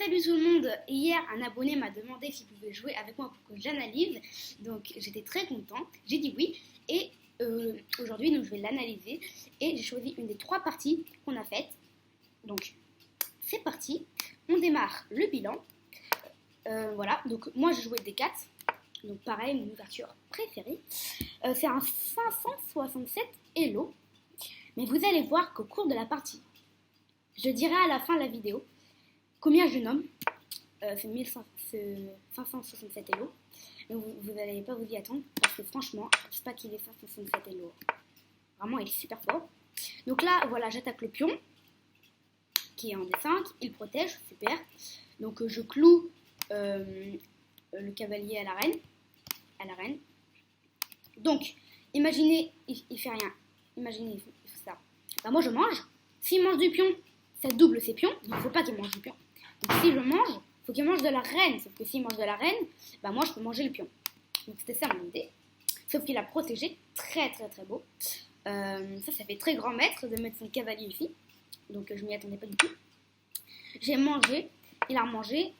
Salut tout le monde! Hier, un abonné m'a demandé s'il pouvait jouer avec moi pour que j'analyse. Donc, j'étais très content. J'ai dit oui. Et aujourd'hui, donc, je vais l'analyser. Et j'ai choisi une des 3 parties qu'on a faites. Donc, c'est parti. On démarre le bilan. Voilà. Donc, moi, j'ai joué des 4. Donc, pareil, mon ouverture préférée. C'est un 567 Elo. Mais vous allez voir qu'au cours de la partie, je dirai à la fin de la vidéo combien je nomme. C'est 567 Elo. Donc vous n'allez pas vous y attendre parce que franchement, je ne pense pas qu'il est 567 Elo. Vraiment, il est super fort. Donc là, voilà, j'attaque le pion qui est en D5. Il protège, super. Donc je cloue le cavalier à l'arène. Donc, imaginez, il fait rien. Imaginez, il fait ça. Bah, moi, je mange. S'il mange du pion, ça double ses pions. Donc, il ne faut pas qu'il mange du pion. Donc, si je mange, il faut qu'il mange de la reine. Sauf que s'il mange de la reine, bah, moi, je peux manger le pion. Donc, c'était ça mon idée. Sauf qu'il a protégé. Très, très, très beau. Ça fait très grand maître de mettre son cavalier ici. Donc, je m'y attendais pas du tout. J'ai mangé. Il a remangé.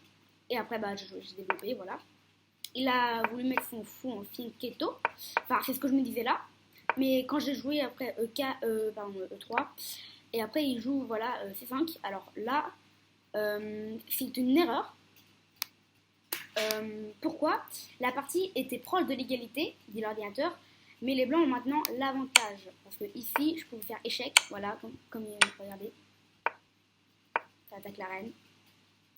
Et après, bah, j'ai développé, voilà. Il a voulu mettre son fou en Fianchetto. Enfin, c'est ce que je me disais là. Mais quand j'ai joué après E3, et après il joue, voilà, C5. Alors là, c'est une erreur. Pourquoi? La partie était proche de l'égalité, dit l'ordinateur. Mais les blancs ont maintenant l'avantage. Parce que ici, je peux faire échec. Voilà, comme regardez. Ça attaque la reine.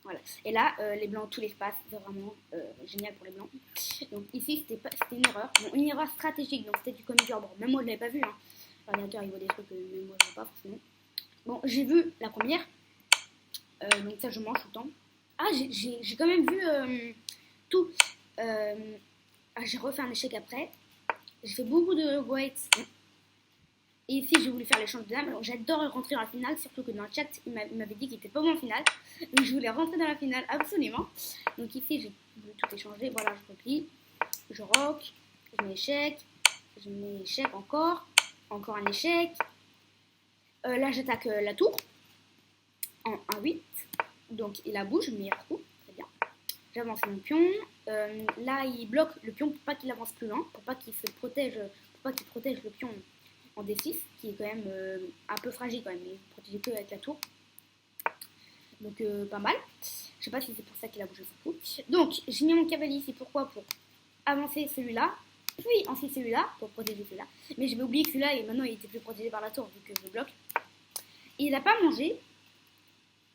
Voilà. Et là, les blancs, tout l'espace, c'est vraiment génial pour les blancs. Donc ici, c'était une erreur. Bon, une erreur stratégique, donc c'était du comédie. Bon, même moi, je ne l'avais pas vu. Hein. L'ordinateur, il voit des trucs que même moi, je ne vois pas forcément. Bon, j'ai vu la première. Donc ça, je mange tout le temps. Ah, j'ai quand même vu tout. J'ai refait un échec après. J'ai fait beaucoup de white. Et ici, j'ai voulu faire l'échange de dames. Alors, j'adore rentrer dans la finale, surtout que dans le chat, il m'avait dit qu'il était pas bon en finale. Donc, je voulais rentrer dans la finale, absolument. Donc, ici, j'ai voulu tout échanger. Voilà, je replie. Je rock. Je mets échec. Je mets échec encore. Encore un échec. Là, j'attaque la tour. En 1-8. Donc, il a bouge, meilleur coup. Très bien. J'avance mon pion. Là, il bloque le pion pour pas qu'il avance plus loin. Pour pas qu'il se protège. Pour pas qu'il protège le pion en D6, qui est quand même un peu fragile quand même, il ne protège que avec la tour. Donc pas mal. Je sais pas si c'est pour ça qu'il a bougé son coup. Donc j'ai mis mon cavalier ici, pourquoi? Pour avancer celui-là, puis ensuite celui-là, pour protéger celui-là. Mais j'avais oublié que celui-là, et maintenant il était plus protégé par la tour, vu que je bloque. Et il n'a pas mangé,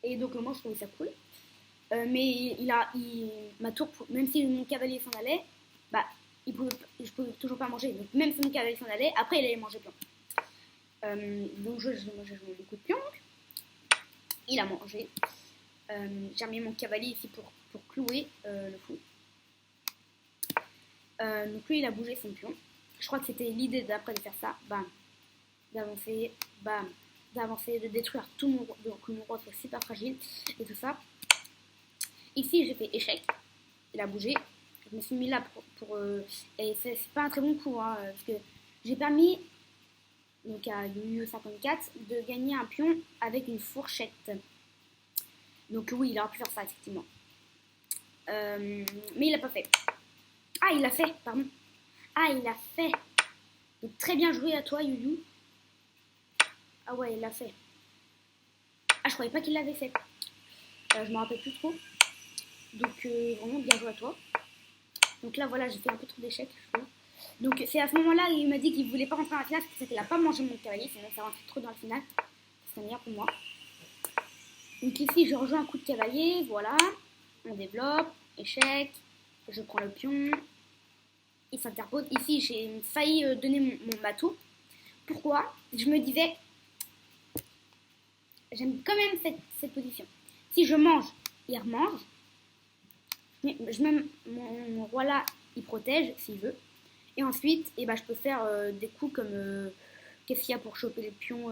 et donc moi je trouvais ça cool. Mais ma tour, même si mon cavalier s'en allait, bah je pouvais toujours pas manger. Donc même si mon cavalier s'en allait, après il allait manger pion. Donc j'ai joué le coup de pion. Il a mangé. J'ai remis mon cavalier ici pour clouer le fou. Donc lui il a bougé son pion. Je crois que c'était l'idée d'après de faire ça. Bam. D'avancer. Bam. D'avancer, de détruire tout mon roi. Donc mon roi soit super fragile et tout ça. Ici j'ai fait échec. Il a bougé. Je me suis mis là et c'est pas un très bon coup, hein, parce que j'ai permis donc à UE54 de gagner un pion avec une fourchette. Donc oui, il aurait pu faire ça, effectivement. Mais il l'a pas fait. Ah, il l'a fait, pardon. Ah, il l'a fait. Donc très bien joué à toi, Yuyu. Ah ouais, il l'a fait. Ah, je croyais pas qu'il l'avait fait. Je me rappelle plus trop. Donc vraiment bien joué à toi. Donc là, voilà, j'ai fait un peu trop d'échecs, je trouve. Donc c'est à ce moment-là il m'a dit qu'il voulait pas rentrer dans la finale parce qu'il n'a pas mangé mon cavalier, sinon ça rentrait trop dans la finale. C'est meilleur pour moi. Donc ici je rejoins un coup de cavalier, voilà. On développe, échec, je prends le pion. Il s'interpose. Ici j'ai failli donner ma tour. Pourquoi? Je me disais, j'aime quand même cette position. Si je mange, il remange. Je mets mon roi là, il protège s'il veut. Et ensuite, je peux faire des coups comme... qu'est-ce qu'il y a pour choper les pions?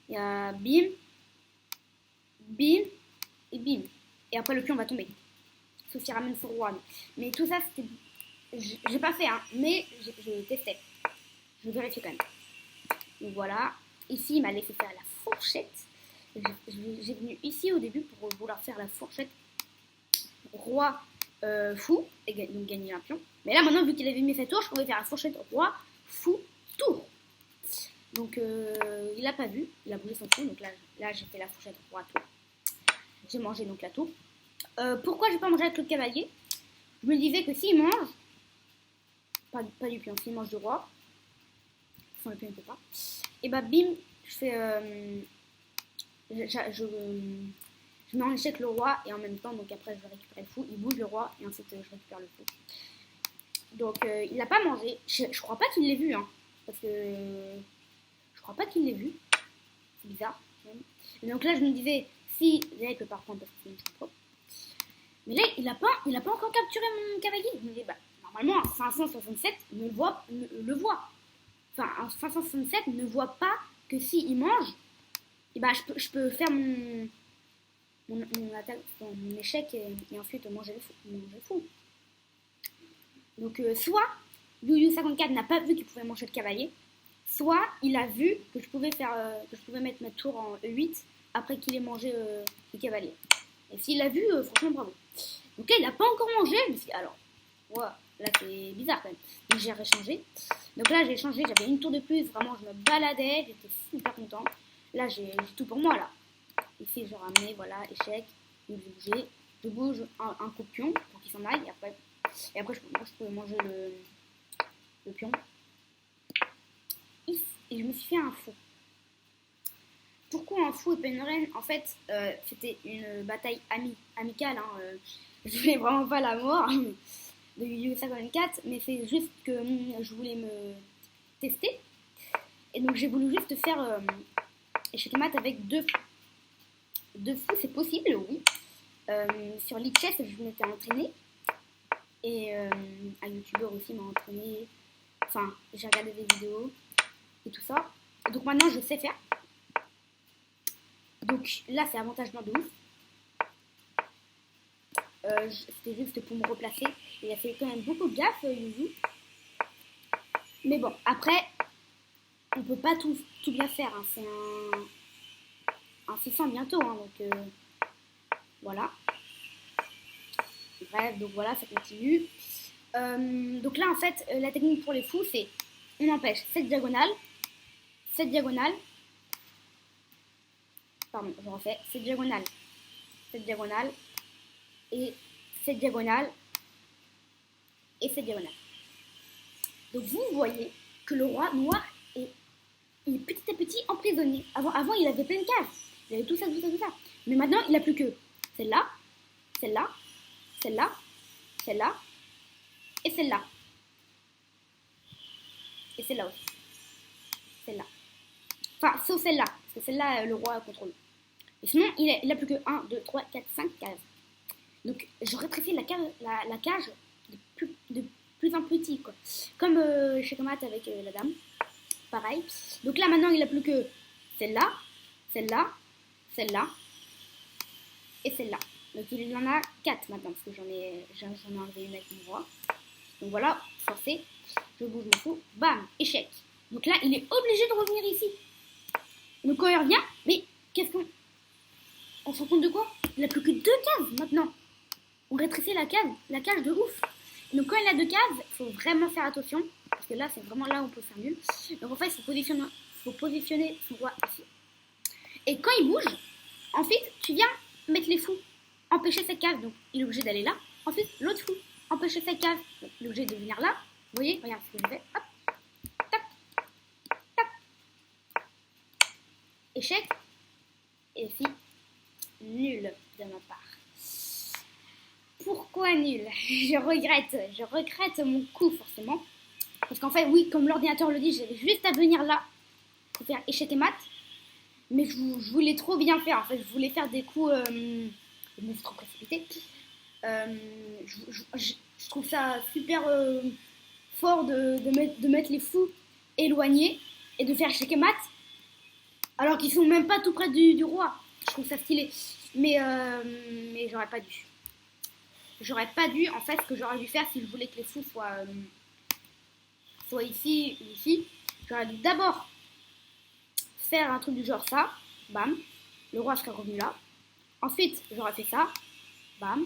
Il y a bim, bim et bim. Et après, le pion va tomber. Sauf s'il ramène son roi. Mais tout ça, c'était... J'ai pas fait, hein, mais je testais. Je vérifie quand même. Donc voilà. Ici, il m'a laissé faire la fourchette. J'ai venu ici au début pour vouloir faire la fourchette roi fou, et donc gagner un pion. Mais là maintenant, vu qu'il avait mis sa tour, je pouvais faire la fourchette roi fou tour. Donc il a pas vu, il a bougé son fou, donc là j'ai fait la fourchette roi tour. J'ai mangé donc la tour. Pourquoi j'ai pas mangé avec le cavalier? Je me disais que s'il mange, pas du pion, s'il mange du roi, sans le pion il peut pas, et bah bim, je fais je mets en échec le roi et en même temps, donc après je vais récupérer le fou, il bouge le roi et ensuite je récupère le fou. Donc il n'a pas mangé, je crois pas qu'il l'ait vu, hein, parce que je crois pas qu'il l'ait vu, c'est bizarre. Même. Et donc là je me disais, si, là il peut pas reprendre parce que c'est une trop. Mais là il a pas encore capturé mon cavalier. Je me dis, bah normalement un 567 le voit. Enfin un 567 ne voit pas que s'il mange, et bah je peux faire mon attaque, mon échec et ensuite manger le fou. Donc soit Yu54 n'a pas vu qu'il pouvait manger le cavalier, soit il a vu que je pouvais mettre ma tour en E8 après qu'il ait mangé le cavalier. Et s'il l'a vu, franchement bravo. Donc là il n'a pas encore mangé, je me suis dit alors, ouais, là c'est bizarre quand même. Donc j'ai réchangé. Donc là j'ai changé, j'avais une tour de plus, vraiment je me baladais, j'étais super content. Là j'ai tout pour moi là. Ici je ramenais, voilà, échec, donc je bouge un coup de pion pour qu'il s'en aille, et après je pouvais manger le pion. Et je me suis fait un fou. Pourquoi un fou et pas une reine? En fait, c'était une bataille amicale, hein, je voulais vraiment pas la mort de Yu-54, mais c'est juste que je voulais me tester. Et donc j'ai voulu juste faire échec et mat avec deux fous, c'est possible, oui. Sur Lichess, je m'étais entraînée. Et un youtubeur aussi m'a entraîné. Enfin, j'ai regardé des vidéos et tout ça. Donc maintenant, je sais faire. Donc là, c'est avantage noir de ouf. C'était juste pour me replacer. Et il a fait quand même beaucoup de gaffe, Yuzu. Mais bon, après, on peut pas tout bien faire. Hein. C'est un 600 bientôt. Hein, donc voilà. Bref, donc voilà, ça continue. Donc là, en fait, la technique pour les fous, c'est on empêche cette diagonale, pardon, je refais, cette diagonale, et cette diagonale, et cette diagonale. Donc vous voyez que le roi noir est petit à petit emprisonné. Avant, il avait plein de cases, il avait tout ça. Mais maintenant, il n'a plus que celle-là, celle-là, celle-là, celle-là, et celle-là. Et celle-là aussi. Celle-là. Enfin, sauf celle-là. Parce que celle-là, le roi contrôle. Et sinon, il a plus que 1, 2, 3, 4, 5 cases. Donc, je rétrécis la cage de plus en plus petit, quoi. Comme chez Comat avec la dame. Pareil. Donc là, maintenant, il a plus que celle-là, celle-là, celle-là, et celle-là. Donc, il en a 4 maintenant, parce que j'en ai enlevé une avec mon roi. Donc voilà, forcé. Je bouge mon fou. Bam, échec. Donc là, il est obligé de revenir ici. Donc quand il revient, mais qu'est-ce qu'on... On se rend compte de quoi? Il n'a plus que 2 cases maintenant. On rétrécit la cage de ouf. Donc quand il a 2 cases, il faut vraiment faire attention. Parce que là, c'est vraiment là où on peut faire nul. Donc en fait, il faut positionner son roi ici. Et quand il bouge, ensuite, tu viens mettre les fous. Empêcher cette case. Donc il est obligé d'aller là. Ensuite, l'autre fou. Empêcher cette case. Donc il est obligé de venir là. Vous voyez? Regarde ce que je fais. Hop. Tac. Tac. Échec. Et ici, nul de ma part. Pourquoi nul? Je regrette mon coup forcément. Parce qu'en fait, oui, comme l'ordinateur le dit, j'avais juste à venir là pour faire échec et mat. Mais je voulais trop bien faire. En fait, je voulais faire des coups. Je me suis trop précipité. Je trouve ça super fort de mettre les fous éloignés et de faire échec et mat. Alors qu'ils sont même pas tout près du roi. Je trouve ça stylé. Mais j'aurais pas dû. En fait, ce que j'aurais dû faire si je voulais que les fous soient ici ou ici, j'aurais dû d'abord faire un truc du genre ça, bam, le roi serait revenu là. Ensuite, j'aurais fait ça. Bam.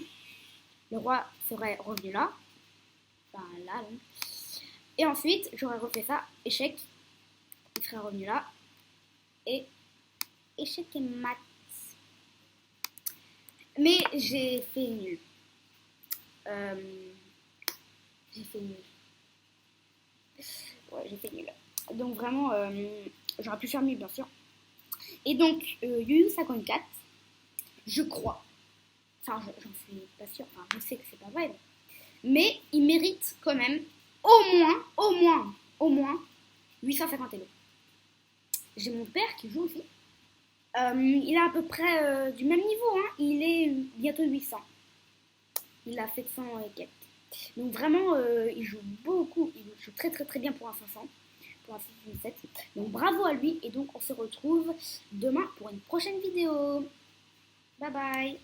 Le roi serait revenu là. Enfin, là, donc. Et ensuite, j'aurais refait ça. Échec. Il serait revenu là. Et échec et mat. Mais j'ai fait nul. J'ai fait nul. Ouais, j'ai fait nul. Donc vraiment, j'aurais pu faire mieux, bien sûr. Et donc, Yu54, je crois, enfin, j'en suis pas sûre, enfin, je sais que c'est pas vrai, mais il mérite quand même au moins 850 Elo. J'ai mon père qui joue aussi. Il est à peu près du même niveau, hein. Il est bientôt 800. Il a 700 et quelques. Donc vraiment, il joue beaucoup, il joue très très très bien pour un 500, pour un 607. Donc bravo à lui et donc on se retrouve demain pour une prochaine vidéo. Bye bye.